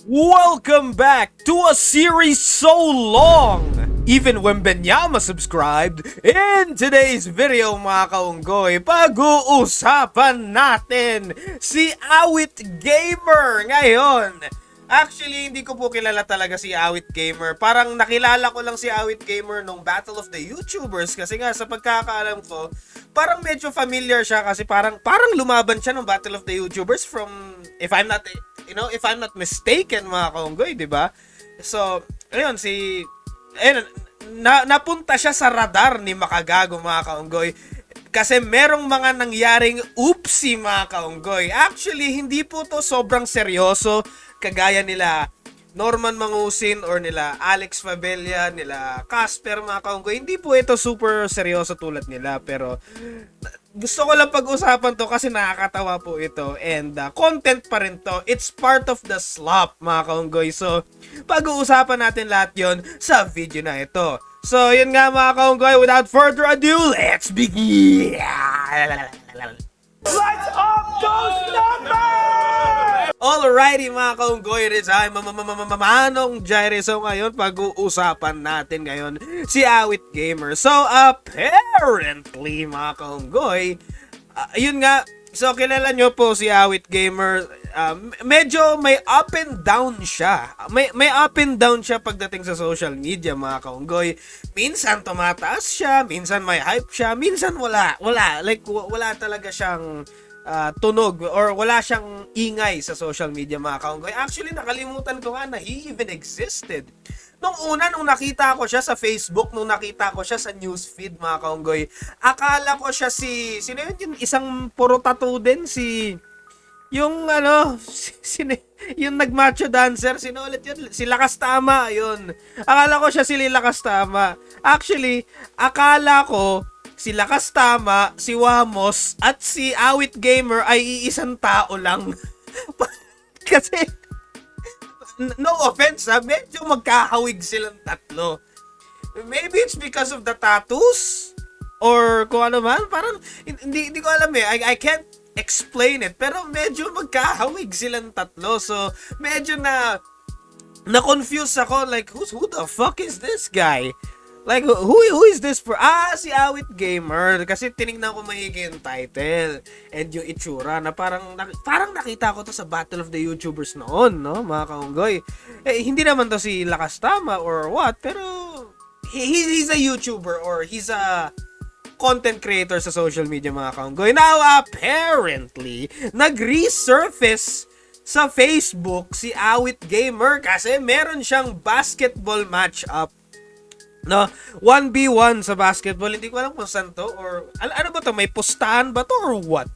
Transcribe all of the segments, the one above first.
Welcome back to a series so long! Even Wembenyama subscribed. In today's video mga kaunggoy, pag-uusapan natin si Awit Gamer ngayon. Actually, hindi ko po kilala talaga si Awit Gamer. Parang nakilala ko lang si Awit Gamer nung Battle of the YouTubers kasi nga sa pagkakaalam ko, parang medyo familiar siya kasi parang lumaban siya nung Battle of the YouTubers from if I'm not mistaken mga kaunggoy, 'di ba? So, ayun napunta siya sa radar ni Makagago mga kaunggoy. Kasi merong mga nangyaring oopsie mga kaunggoy. Actually, hindi po to sobrang seryoso kagaya nila Norman Mangusin or nila Alex Fabella, nila Casper mga kaunggoy. Hindi po ito super seryoso tulad nila. Pero gusto ko lang pag-usapan to kasi nakakatawa po ito. And content pa rin to. It's part of the slop mga kaunggoy. So, pag-uusapan natin lahat yon sa video na ito. So, yun nga mga kaunggoy, without further ado, let's begin! Let's up those numbers! Alrighty mga kaunggoy, it is I, Manong Jaire. So ngayon, pag-uusapan natin ngayon si Awit Gamer. So apparently mga kaunggoy, yun nga, so kilala nyo po si Awit Gamer. Medyo may up and down siya. May up and down siya pagdating sa social media mga kaunggoy. Minsan tumataas siya, minsan may hype siya, minsan wala. Like wala talaga siyang tunog or wala siyang ingay sa social media mga kaunggoy. Actually, nakalimutan ko nga na he even existed. Nung nakita ko siya sa Facebook, nung nakita ko siya sa newsfeed mga kaunggoy, akala ko siya sino yun? Yung isang puro tattoo din, yung yung nagmacho dancer, sino ulit yun? Si Lakas Tama, yun. Akala ko siya si Lakas Tama. Actually, akala ko si Lakas Tama, si Wamos, at si Awit Gamer ay iisang tao lang. Kasi, no offense medyo magkahawig silang tatlo. Maybe it's because of the tattoos? Or kung ano man, parang, hindi ko alam I can't explain it, pero medyo magkahawig silang tatlo. So, medyo na-confuse ako, like, who the fuck is this guy? Like, who is this for? Si Awit Gamer. Kasi tinignan ko maigi yung title and yung itsura na parang nakita ko to sa Battle of the YouTubers noon, no, mga kaunggoy. Hindi naman to si Lakas Tama or what, pero he's a YouTuber or he's a content creator sa social media mga kaunggoy. Now, apparently, nag-resurface sa Facebook si Awit Gamer kasi meron siyang basketball matchup. No, 1v1 sa basketball. Hindi ko alam kung saan to or ano ba to? May pustahan ba to or what?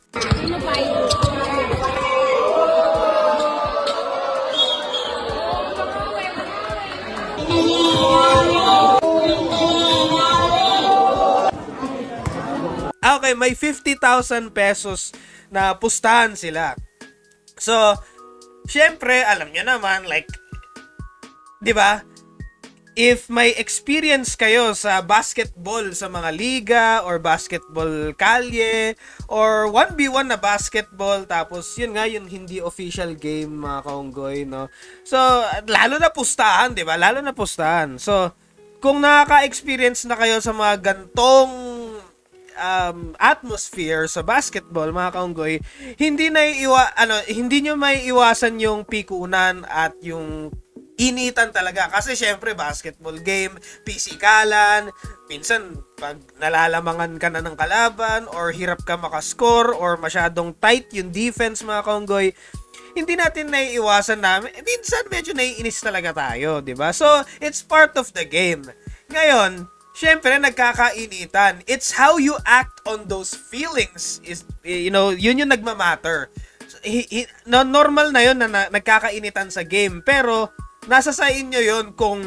Okay, may 50,000 pesos na pustahan sila. So, syempre, alam nyo naman, like, di ba? If may experience kayo sa basketball sa mga liga or basketball kalye or 1v1 na basketball tapos yun nga yung hindi official game mga kaunggoy, no? So, lalo na pustahan, di ba? Lalo na pustahan. So, kung nakaka-experience na kayo sa mga gantong atmosphere sa basketball mga kaunggoy, hindi nyo may iwasan yung pikunan at yung initan talaga. Kasi syempre, basketball game, pisikalan, minsan pag nalalamangan ka na ng kalaban or hirap ka makascore or masyadong tight yung defense mga kaunggoy, hindi natin naiiwasan namin. Minsan medyo naiinis talaga tayo, di ba? So, it's part of the game. Ngayon, syempre, nagkakainitan. It's how you act on those feelings is, yun yung nagmamatter. Normal na yun na nagkakainitan sa game, pero nasa sa inyo yon kung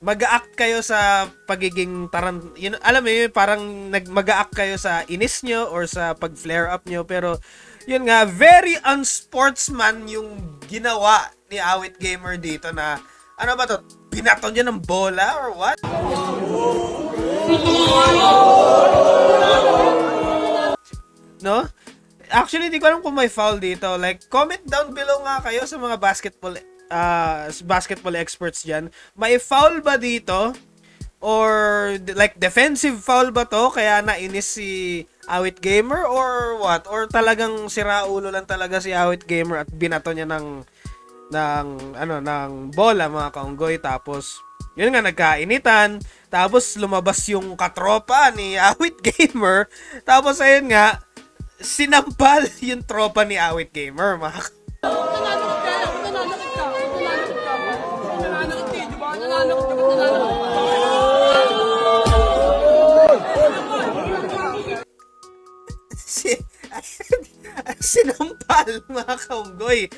mag-a-act kayo sa pagiging alam mo yun, parang mag-a-act kayo sa inis nyo or sa pag-flare up nyo. Pero yun nga, very unsportsman yung ginawa ni Awit Gamer dito na ano ba to? Binato niya ng bola or what? No? Actually, di ko alam kung may foul dito. Like, comment down below nga kayo sa mga basketball basketball experts dyan, may foul ba dito? Or like defensive foul ba to kaya nainis si Awit Gamer or what? Or talagang siraulo lang talaga si Awit Gamer at binato niya ng bola mga kaunggoy, tapos yun nga nagkainitan, tapos lumabas yung katropa ni Awit Gamer, tapos ayun nga sinampal yung tropa ni Awit Gamer mga si sinampal mga kaunggoy.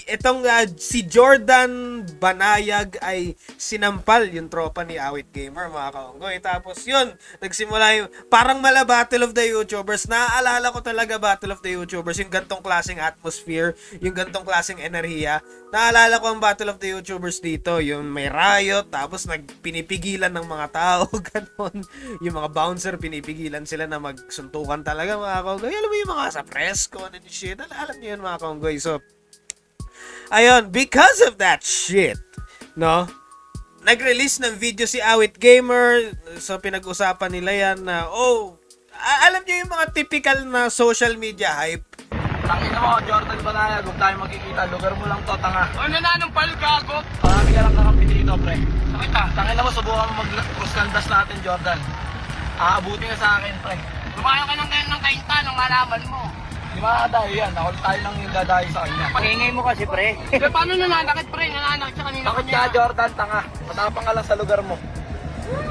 Itong si Jordan Banayag ay sinampal yung tropa ni Awit Gamer mga kaunggoy. Tapos yun, nagsimula yung parang mala Battle of the YouTubers. Naaalala ko talaga Battle of the YouTubers, yung gantong klaseng atmosphere, yung gantong klaseng enerhiya. Naalala ko ang Battle of the YouTubers dito, yung may riot, tapos pinipigilan ng mga tao, ganon. Yung mga bouncer, pinipigilan sila na magsuntukan talaga mga kaunggoy. Alam mo yung mga sa presko and shit. Alam niyo yun mga kaunggoy. So, ayun, because of that shit, no? Nag-release ng video si Awit Gamer. So, pinag-usapan nila yan na, alam niyo yung mga typical na social media hype. Tangina mo, Jordan Banayag, huwag tayo magkikita. Lugar mo lang to, tanga. Ano na nung palgago? Marami ka lang nakampi dito, pre. Sakit ah. Tangina mo, subukan mo mag-cross-candas natin, Jordan. Aabuti ka sa akin, pre. Lumayo ka ng ganyan ng kainta nung malaman mo. Di ba dayo yan? Ako tayo lang yung dadayo sa kanya. Pag-ingay mo kasi pre. Pero paano nananakit pre? Nananakit siya kanina. Bakit ka, Jordan, tanga? Matapang ka lang sa lugar mo.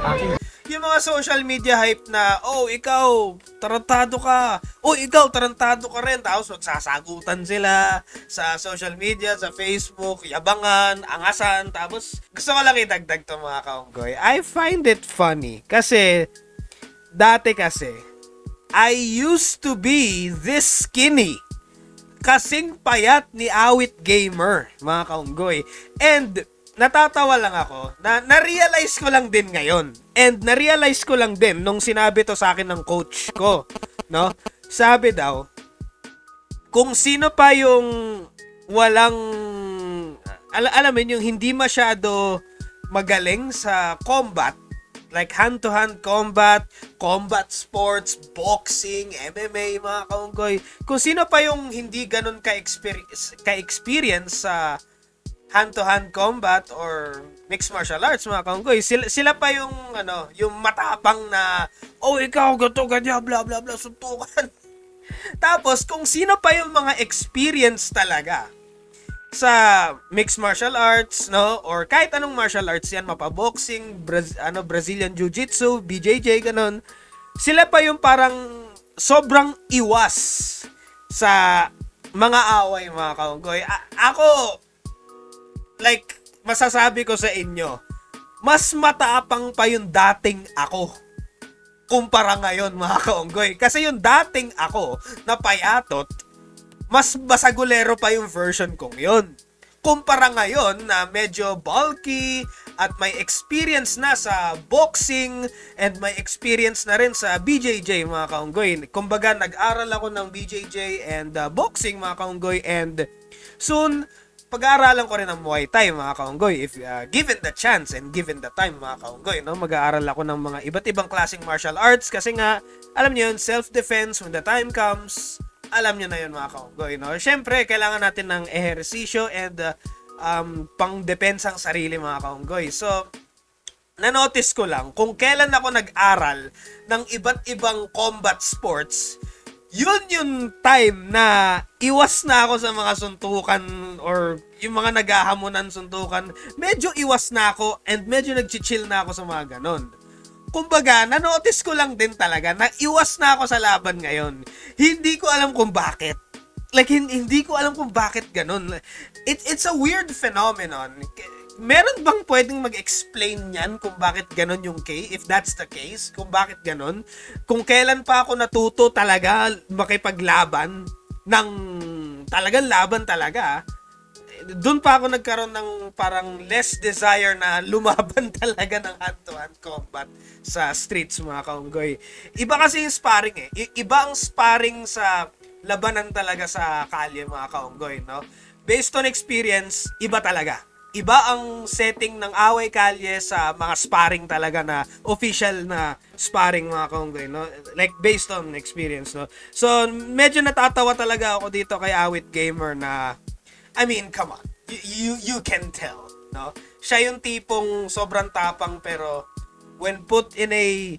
Aking Yung mga social media hype na, ikaw, tarantado ka. Ikaw, tarantado ka rin. Tapos magsasagutan sila sa social media, sa Facebook, yabangan, angasan. Tapos gusto ko lang idagdag to mga kaunggoy. I find it funny. Kasi, dati kasi, I used to be this skinny. Kasing payat ni Awit Gamer, mga kaunggoy. And, natatawa lang ako na na-realize ko lang din ngayon. And na-realize ko lang din nung sinabi to sa akin ng coach ko, no? Sabi daw, kung sino pa yung walang alam mo yung hindi masyado magaling sa combat, like hand-to-hand combat, combat sports, boxing, MMA, mga kaunggoy. Kung sino pa yung hindi ganun ka-experience sa hand-to-hand combat or mixed martial arts, mga kaunggoy, sila pa yung yung matapang na ikaw gato ganyan bla bla bla suntukan. Tapos kung sino pa yung mga experience talaga sa mixed martial arts, no, or kahit anong martial arts yan, mapa-boxing, Brazilian Jiu-Jitsu, BJJ, ganon, sila pa yung parang sobrang iwas sa mga away, mga kaunggoy. Ako, like, masasabi ko sa inyo, mas matapang pa yung dating ako kumpara ngayon, mga kaunggoy. Kasi yung dating ako na payatot, mas basagulero pa yung version kong yun. Kumpara ngayon na medyo bulky at may experience na sa boxing and may experience na rin sa BJJ, mga kaunggoy. Kumbaga, nag-aral ako ng BJJ and boxing, mga kaunggoy, and soon, pag-aaralan ko rin ng Muay Thai, mga kaunggoy. If given the chance and given the time, mga kaunggoy, no? Mag-aaral ako ng mga iba't ibang klaseng martial arts kasi nga, alam niyo yun, self-defense when the time comes. Alam niyo na yun, mga kaunggoy, no? Siyempre, kailangan natin ng ehersisyo and pang-depensang sarili, mga kaunggoy. So, na-notice ko lang, kung kailan ako nag-aral ng iba't ibang combat sports, yun yung time na iwas na ako sa mga suntukan or yung mga naghahamunan suntukan. Medyo iwas na ako and medyo nag-chill na ako sa mga ganon. Kumbaga, na-notice ko lang din talaga na iwas na ako sa laban ngayon. Hindi ko alam kung bakit. Like, hindi ko alam kung bakit ganon. It's a weird phenomenon. Meron bang pwedeng mag-explain yan kung bakit ganon yung case? If that's the case, kung bakit ganon? Kung kailan pa ako natuto talaga makipaglaban ng talagang laban talaga, doon pa ako nagkaroon ng parang less desire na lumaban talaga ng hand-to-hand combat sa streets, mga kaunggoy. Iba kasi yung sparring Iba ang sparring sa labanan talaga sa kalye, mga kaunggoy, no? based on experience, iba talaga. Iba ang setting ng away kalye sa mga sparring talaga na official na sparring mga kaunggoy, no? Like based on experience, no? So, medyo natatawa talaga ako dito kay Awit Gamer na, I mean, come on. You can tell, no? Siya yung tipong sobrang tapang pero when put in a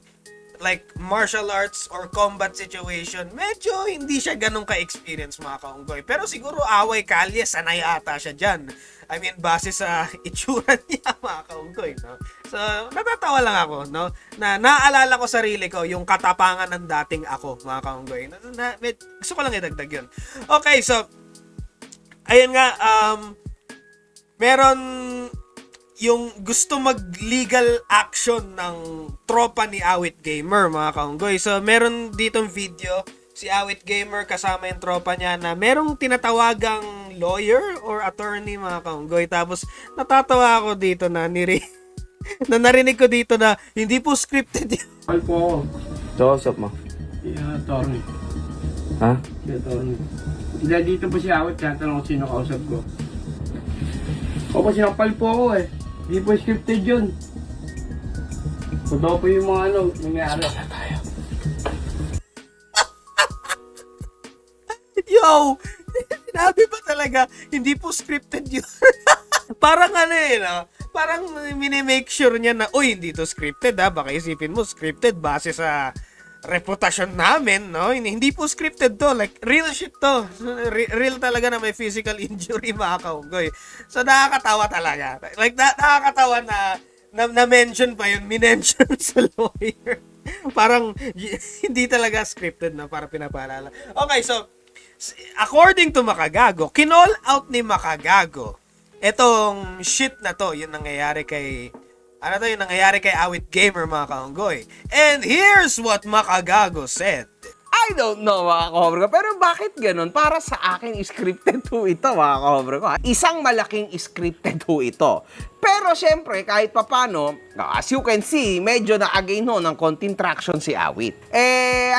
like martial arts or combat situation, medyo hindi siya ganun ka-experience mga kaunggoy. Pero siguro away kalye, sanay ata siya dyan. I mean, base sa itsura niya mga kaunggoy, no? So, natatawa lang ako, no? Na naaalala ko sarili ko, yung katapangan ng dating ako, mga kaunggoy. Gusto ko lang idagdag yun. Okay, so, ayun nga, meron yung gusto mag-legal action ng tropa ni Awit Gamer, mga kaunggoy. So, meron ditong video, si Awit Gamer kasama yung tropa niya na merong tinatawagang lawyer or attorney, mga kaunggoy. Tapos, natatawa ako dito na na narinig ko dito na hindi po scripted yun. Call po ako. Kausap mo? Yeah, attorney. Ha? Yeah, attorney. Hindi, dito po si Awit, tatanong ko sino kausap ko. Opo, sinakpal po ako eh. Hindi po scripted yun. Totoo po yung mga nangyari. Yo! Sinabi ba talaga, hindi po scripted yun? Parang no? Parang minimake sure niya na, uy, hindi to scripted ha. Baka isipin mo, scripted base sa reputasyon namin, no? Hindi po scripted to. Like, real shit to. Real talaga na may physical injury, mga kaunggoy. So, nakakatawa talaga. Like, nakakatawa na mention pa yun. Minention sa lawyer. Parang, hindi talaga scripted na para pinapaalala. Okay, so, according to Makagago, kinall out ni Makagago etong shit na to, yung nangyayari kay yung nangyayari kay Awit Gamer, mga kaunggoy. And here's what Makagago said. I don't know, mga kahobro ko. Pero bakit ganun? Para sa akin, scripted ho ito, mga kahobro ko. Isang malaking scripted ho ito. Pero syempre, kahit papano, as you can see, medyo na-again ho ng konting traction si Awit.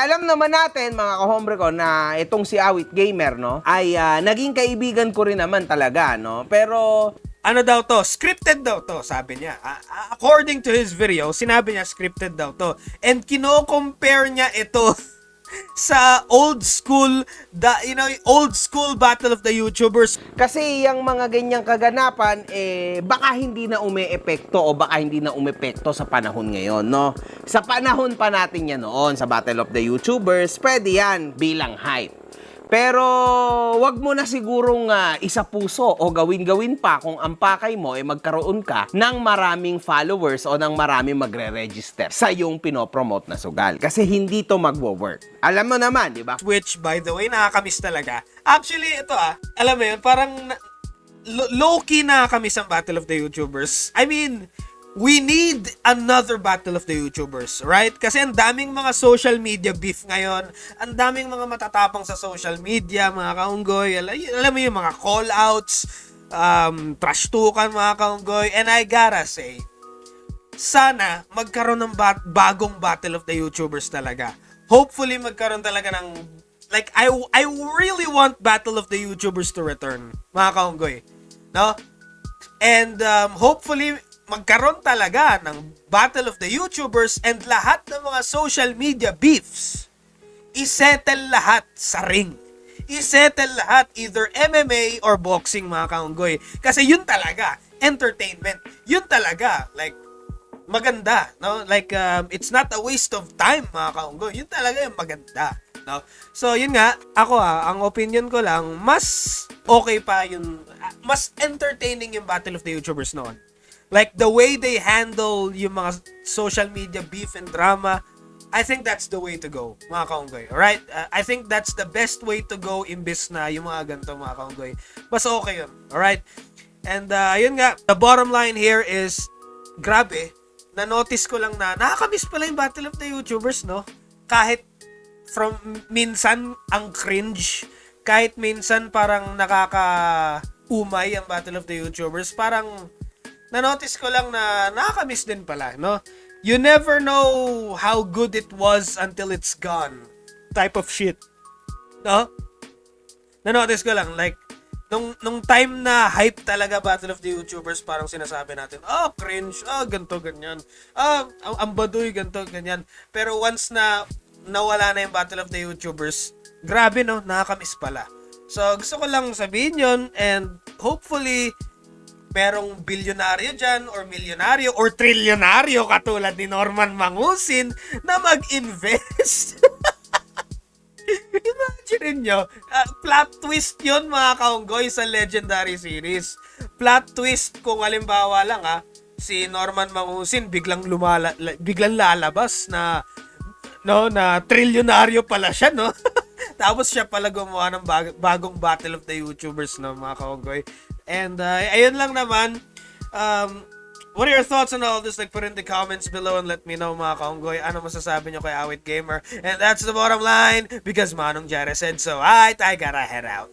Alam naman natin, mga kahobro ko, na itong si Awit Gamer, no, ay naging kaibigan ko rin naman talaga, no. Pero ano daw to? Scripted daw to, sabi niya. According to his video, sinabi niya scripted daw to. And kino-compare niya ito sa old school battle of the YouTubers. kasi yung mga ganyang kaganapan, baka hindi na umeepekto o baka hindi na umepekto sa panahon ngayon, no? Sa panahon pa natin yan noon, sa Battle of the YouTubers, pwede yan bilang hype. Pero wag mo na sigurong isa puso o gawin pa kung ang pakay mo ay magkaroon ka ng maraming followers o ng maraming magre-register sa iyong pinopromote na sugal. Kasi hindi to magwo-work. Alam mo naman, di ba? Which, by the way, nakakamiss talaga. Actually, ito alam mo yun, parang low-key nakakamiss ang Battle of the YouTubers. I mean, we need another Battle of the YouTubers, right? Kasi ang daming mga social media beef ngayon, ang daming mga matatapang sa social media, mga kaunggoy, alam mo yung mga call-outs, trash talkan, mga kaunggoy, and I gotta say, sana magkaroon ng bagong Battle of the YouTubers talaga. Hopefully, magkaroon talaga ng, like, I really want Battle of the YouTubers to return, mga kaunggoy, no? And hopefully, magkaroon talaga ng Battle of the YouTubers and lahat ng mga social media beefs, isettle lahat sa ring. Isettle lahat, either MMA or boxing, mga kaunggoy. Kasi yun talaga, entertainment. Yun talaga, like, maganda, no? Like, it's not a waste of time, mga kaunggoy. Yun talaga yung maganda, no? So, yun nga, ako ang opinion ko lang, mas okay pa yun, mas entertaining yung Battle of the YouTubers noon. Like, the way they handle yung mga social media beef and drama, I think that's the way to go, mga kaunggoy. Alright? I think that's the best way to go imbis na yung mga ganito, mga kaunggoy. Mas okay yun. Alright? And, ayun nga, the bottom line here is, grabe, na-notice ko lang na nakakamiss pala yung Battle of the YouTubers, no? Kahit from minsan ang cringe, kahit minsan parang nakaka-umay ang Battle of the YouTubers, parang na-notice ko lang na nakakamiss din pala, no? You never know how good it was until it's gone. Type of shit. No? Na-notice ko lang, like, nung time na hype talaga Battle of the YouTubers, parang sinasabi natin, cringe, ganto ganyan. Ang baduy, ganto ganyan. Pero once na nawala na yung Battle of the YouTubers, grabe no, nakakamiss pala. So, gusto ko lang sabihin yun, and hopefully, merong bilyonaryo dyan, or milyonaryo, or trilyonaryo katulad ni Norman Mangusin na mag-invest. Imagine nyo, plot twist yun mga kaunggoy sa Legendary Series. Plot twist kung halimbawa lang si Norman Mangusin biglang lalabas na trilyonaryo pala siya, no? Tapos siya pala gumawa ng bagong Battle of the YouTubers, no, mga kaunggoy. And ayun lang naman. What are your thoughts on all this? Like, put in the comments below and let me know, mga kaunggoy. Ano masasabi nyo kay Awit Gamer? And that's the bottom line, because Manong Jare said so. Alright, I gotta head out.